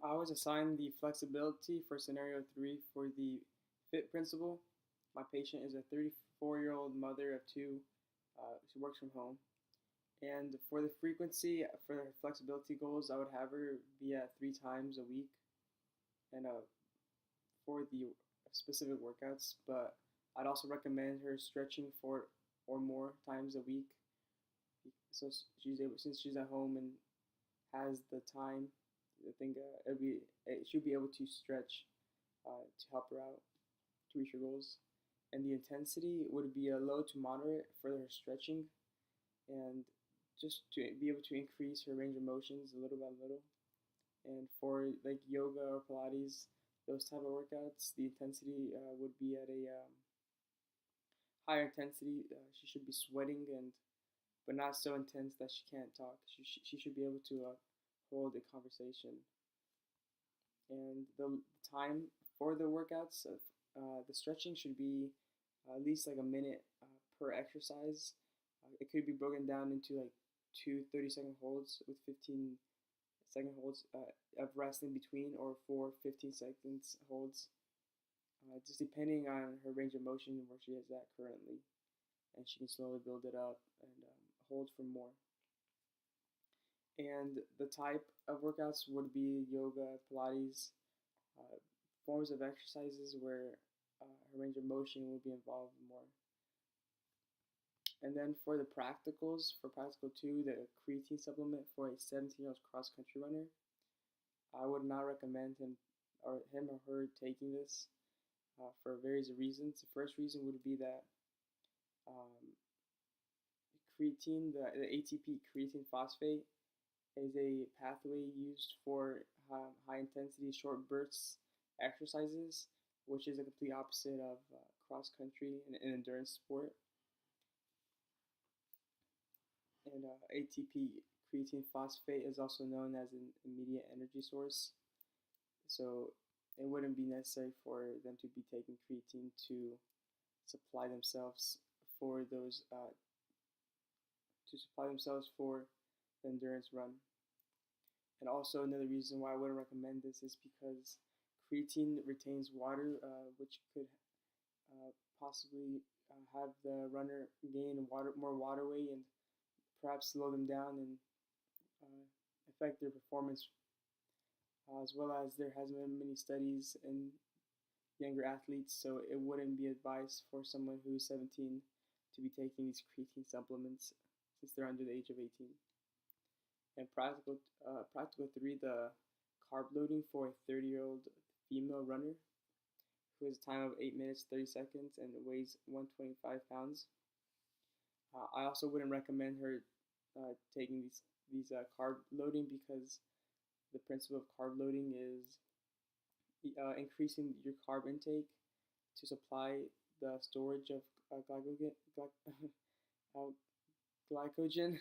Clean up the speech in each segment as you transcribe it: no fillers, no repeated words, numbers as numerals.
I was assigned the flexibility for scenario 3 for the FIT principle. My patient is a 34-year-old mother of two. She works from home. And for the frequency, for her flexibility goals, I would have her be at 3 times a week. And for the specific workouts, but I'd also recommend her stretching 4 or more times a week. So she's able, since she's at home and has the time, I think she'll be able to stretch to help her out to reach her goals. And the intensity would be a low to moderate for her stretching, and just to be able to increase her range of motions little by little. And for like yoga or Pilates, those type of workouts, the intensity would be at a higher intensity. She should be sweating and but not so intense that she can't talk. She should be able to hold a conversation. And the time for the workouts, the stretching should be at least like a minute per exercise. It could be broken down into like two 30-second holds with 15-second holds of rest in between, or four 15 seconds holds, just depending on her range of motion and where she is at currently. And she can slowly build it up and hold for more. And the type of workouts would be yoga, Pilates, uh, forms of exercises where her range of motion will be involved more. And then for the practicals, for practical 2, the creatine supplement for a 17-year-old cross country runner, I would not recommend him or her taking this for various reasons. The first reason would be that um, creatine, the ATP creatine phosphate, is a pathway used for high intensity short bursts exercises, which is a complete opposite of cross country and an endurance sport. And ATP creatine phosphate is also known as an immediate energy source. So it wouldn't be necessary for them to be taking creatine to supply themselves for those for the endurance run. And also another reason why I wouldn't recommend this is because creatine retains water, which could possibly have the runner gain more water weight and perhaps slow them down and affect their performance. As well as there hasn't been many studies in younger athletes, so it wouldn't be advised for someone who is 17 to be taking these creatine supplements since they're under the age of 18. And practical 3, the carb loading for a 30-year-old female runner who has a time of 8 minutes 30 seconds and weighs 125 pounds. I also wouldn't recommend her taking these carb loading, because the principle of carb loading is increasing your carb intake to supply the storage of uh, glycogen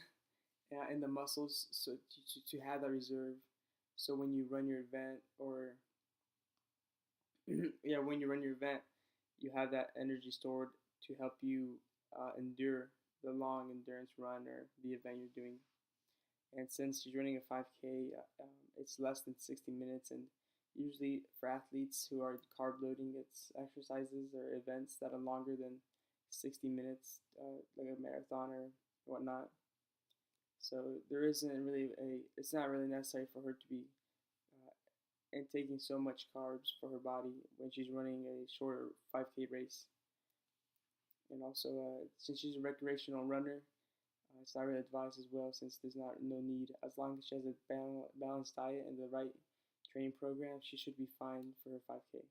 in the muscles, so to have that reserve. So when you run your event, or yeah, when you run your event, you have that energy stored to help you endure the long endurance run or the event you're doing. And since she's running a 5K, it's less than 60 minutes, and usually for athletes who are carb loading, it's exercises or events that are longer than 60 minutes, like a marathon or whatnot. So there isn't really it's not really necessary for her to be taking so much carbs for her body when she's running a shorter 5K race. And also, since she's a recreational runner, it's not really advised as well, since there's no need. As long as she has a balanced diet and the right training program, she should be fine for her 5K.